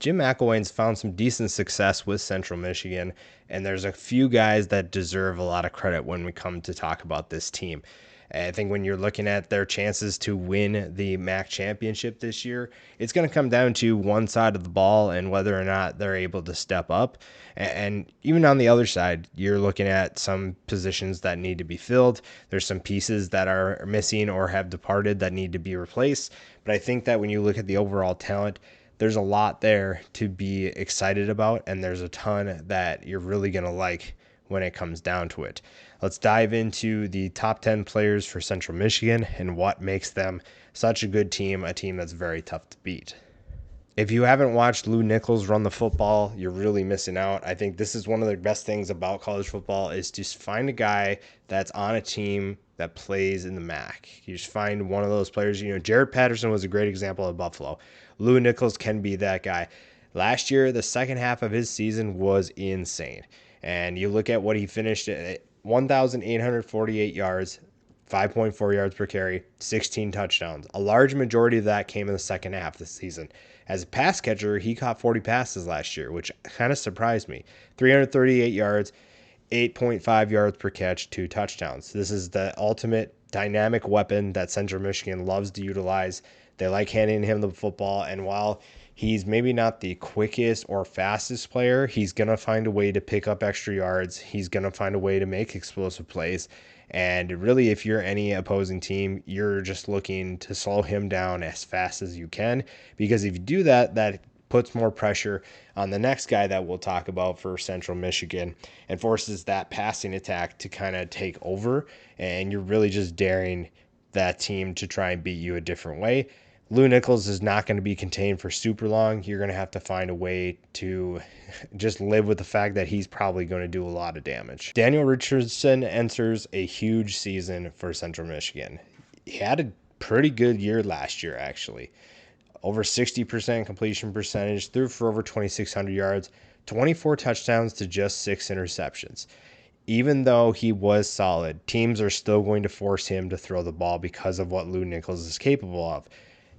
Jim McElwain's found some decent success with Central Michigan, and there's a few guys that deserve a lot of credit when we come to talk about this team. I think when you're looking at their chances to win the MAC championship this year, it's going to come down to one side of the ball and whether or not they're able to step up. And even on the other side, you're looking at some positions that need to be filled. There's some pieces that are missing or have departed that need to be replaced. But I think that when you look at the overall talent, there's a lot there to be excited about, and there's a ton that you're really going to like when it comes down to it. Let's dive into the top 10 players for Central Michigan and what makes them such a good team, a team that's very tough to beat. If you haven't watched Lou Nichols run the football, you're really missing out. I think this is one of the best things about college football is to find a guy that's on a team that plays in the MAC. You just find one of those players. Jared Patterson was a great example of Buffalo. Lou Nichols can be that guy. Last year, the second half of his season was insane. And you look at what he finished at 1,848 yards, 5.4 yards per carry, 16 touchdowns. A large majority of that came in the second half of the season. As a pass catcher, he caught 40 passes last year, which kind of surprised me. 338 yards, 8.5 yards per catch, 2 touchdowns. This is the ultimate dynamic weapon that Central Michigan loves to utilize. They like handing him the football, and while he's maybe not the quickest or fastest player, he's going to find a way to pick up extra yards. He's going to find a way to make explosive plays. And really, if you're any opposing team, you're just looking to slow him down as fast as you can. Because if you do that, that puts more pressure on the next guy that we'll talk about for Central Michigan and forces that passing attack to kind of take over. And you're really just daring that team to try and beat you a different way. Lou Nichols is not going to be contained for super long. You're going to have to find a way to just live with the fact that he's probably going to do a lot of damage. Daniel Richardson enters a huge season for Central Michigan. He had a pretty good year last year, actually. Over 60% completion percentage, threw for over 2,600 yards, 24 touchdowns to just 6 interceptions. Even though he was solid, teams are still going to force him to throw the ball because of what Lou Nichols is capable of.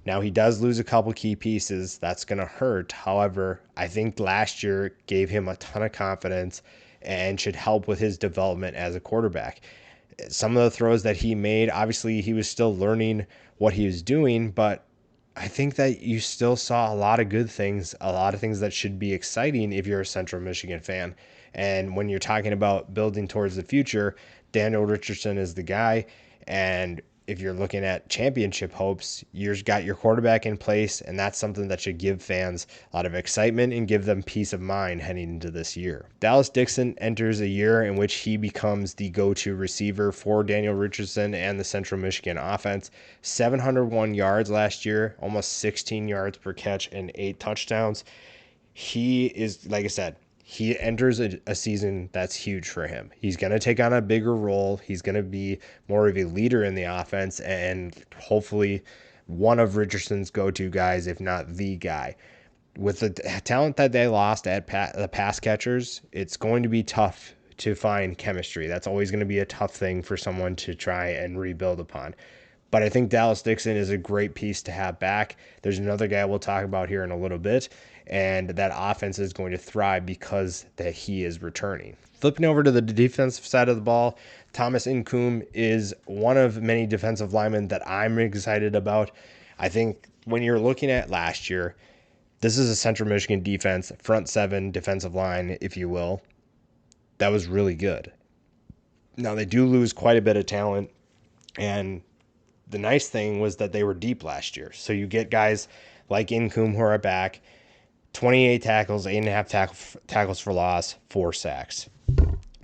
Now, he does lose a couple key pieces. That's going to hurt. However, I think last year gave him a ton of confidence and should help with his development as a quarterback. Some of the throws that he made, obviously, he was still learning what he was doing, but I think that you still saw a lot of good things, a lot of things that should be exciting if you're a Central Michigan fan. And when you're talking about building towards the future, Daniel Richardson is the guy. And if you're looking at championship hopes, you've got your quarterback in place, and that's something that should give fans a lot of excitement and give them peace of mind heading into this year. Dallas Dixon enters a year in which he becomes the go-to receiver for Daniel Richardson and the Central Michigan offense. 701 yards last year, almost 16 yards per catch and 8 touchdowns. He is, like I said, he enters a season that's huge for him. He's going to take on a bigger role. He's going to be more of a leader in the offense and hopefully one of Richardson's go-to guys, if not the guy. With the talent that they lost at the pass catchers, it's going to be tough to find chemistry. That's always going to be a tough thing for someone to try and rebuild upon. But I think Dallas Dixon is a great piece to have back. There's another guy we'll talk about here in a little bit, and that offense is going to thrive because that he is returning. Flipping over to the defensive side of the ball, Thomas Incoom is one of many defensive linemen that I'm excited about. I think when you're looking at last year, this is a Central Michigan defense, front seven defensive line, if you will, that was really good. Now, they do lose quite a bit of talent, and the nice thing was that they were deep last year. So you get guys like Incoom who are back, 28 tackles, 8.5 tackles for loss, 4 sacks.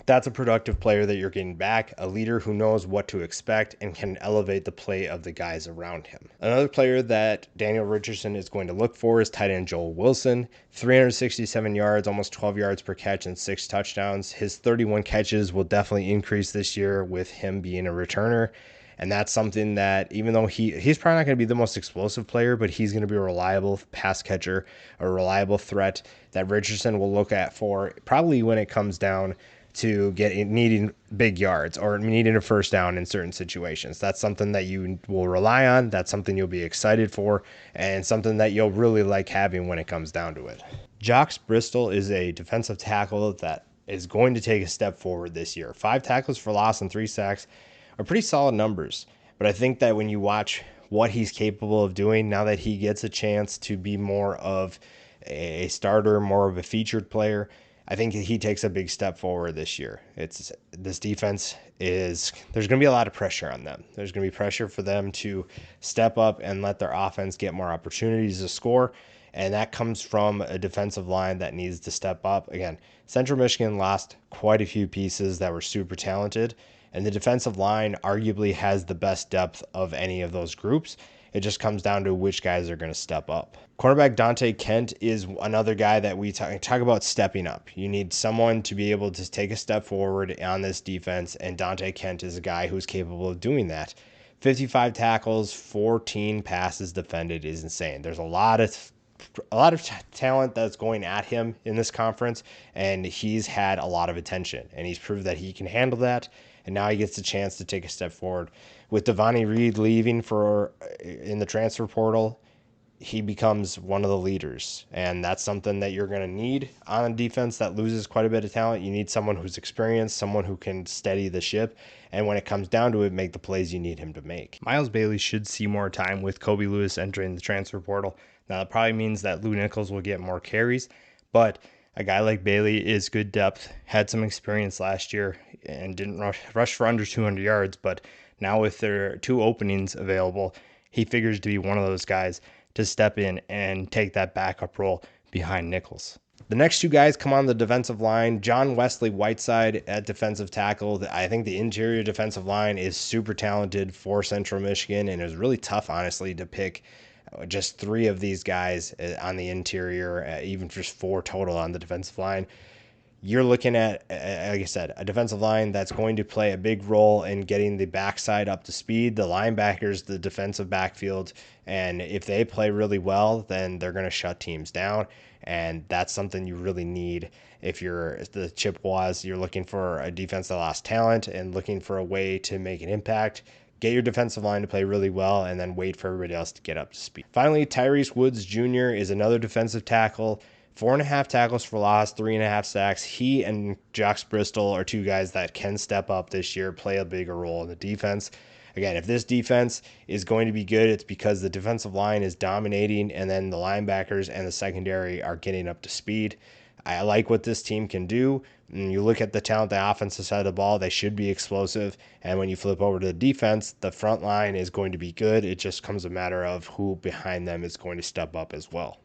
That's a productive player that you're getting back, a leader who knows what to expect and can elevate the play of the guys around him. Another player that Daniel Richardson is going to look for is tight end Joel Wilson. 367 yards, almost 12 yards per catch and 6 touchdowns. His 31 catches will definitely increase this year with him being a returner. And that's something that even though he's probably not going to be the most explosive player, but he's going to be a reliable pass catcher, a reliable threat that Richardson will look at for probably when it comes down to needing big yards or needing a first down in certain situations. That's something that you will rely on. That's something you'll be excited for, and something that you'll really like having when it comes down to it. Jox Bristol is a defensive tackle that is going to take a step forward this year. 5 tackles for loss and 3 sacks are pretty solid numbers. But I think that when you watch what he's capable of doing now that he gets a chance to be more of a starter, more of a featured player, I think he takes a big step forward this year. This defense there's going to be a lot of pressure on them. There's going to be pressure for them to step up and let their offense get more opportunities to score. And that comes from a defensive line that needs to step up. Again, Central Michigan lost quite a few pieces that were super talented, and the defensive line arguably has the best depth of any of those groups. It just comes down to which guys are going to step up. Cornerback Dante Kent is another guy that we talk about stepping up. You need someone to be able to take a step forward on this defense, and Dante Kent is a guy who's capable of doing that. 55 tackles, 14 passes defended is insane. There's a lot of talent that's going at him in this conference, and he's had a lot of attention, and he's proved that he can handle that, and now he gets a chance to take a step forward. With Devontae Reed leaving in the transfer portal, he becomes one of the leaders, and that's something that you're going to need on a defense that loses quite a bit of talent. You need someone who's experienced, someone who can steady the ship, and when it comes down to it, make the plays you need him to make. Miles Bailey should see more time with Kobe Lewis entering the transfer portal. Now, that probably means that Lou Nichols will get more carries, but a guy like Bailey is good depth, had some experience last year, and didn't rush for under 200 yards, but now with their 2 openings available, he figures to be one of those guys to step in and take that backup role behind Nichols. The next 2 guys come on the defensive line. John Wesley Whiteside at defensive tackle. I think the interior defensive line is super talented for Central Michigan, and it was really tough, honestly, to pick just 3 of these guys on the interior, even just 4 total on the defensive line. You're looking at, like I said, a defensive line that's going to play a big role in getting the backside up to speed, the linebackers, the defensive backfield, and if they play really well, then they're going to shut teams down, and that's something you really need. If you're the Chippewas, you're looking for a defense that lost talent and looking for a way to make an impact. Get your defensive line to play really well, and then wait for everybody else to get up to speed. Finally, Tyrese Woods Jr. is another defensive tackle. 4.5 tackles for loss, 3.5 sacks. He and Jox Bristol are 2 guys that can step up this year, play a bigger role in the defense. Again, if this defense is going to be good, it's because the defensive line is dominating, and then the linebackers and the secondary are getting up to speed. I like what this team can do. And you look at the talent, the offensive side of the ball, they should be explosive. And when you flip over to the defense, the front line is going to be good. It just comes a matter of who behind them is going to step up as well.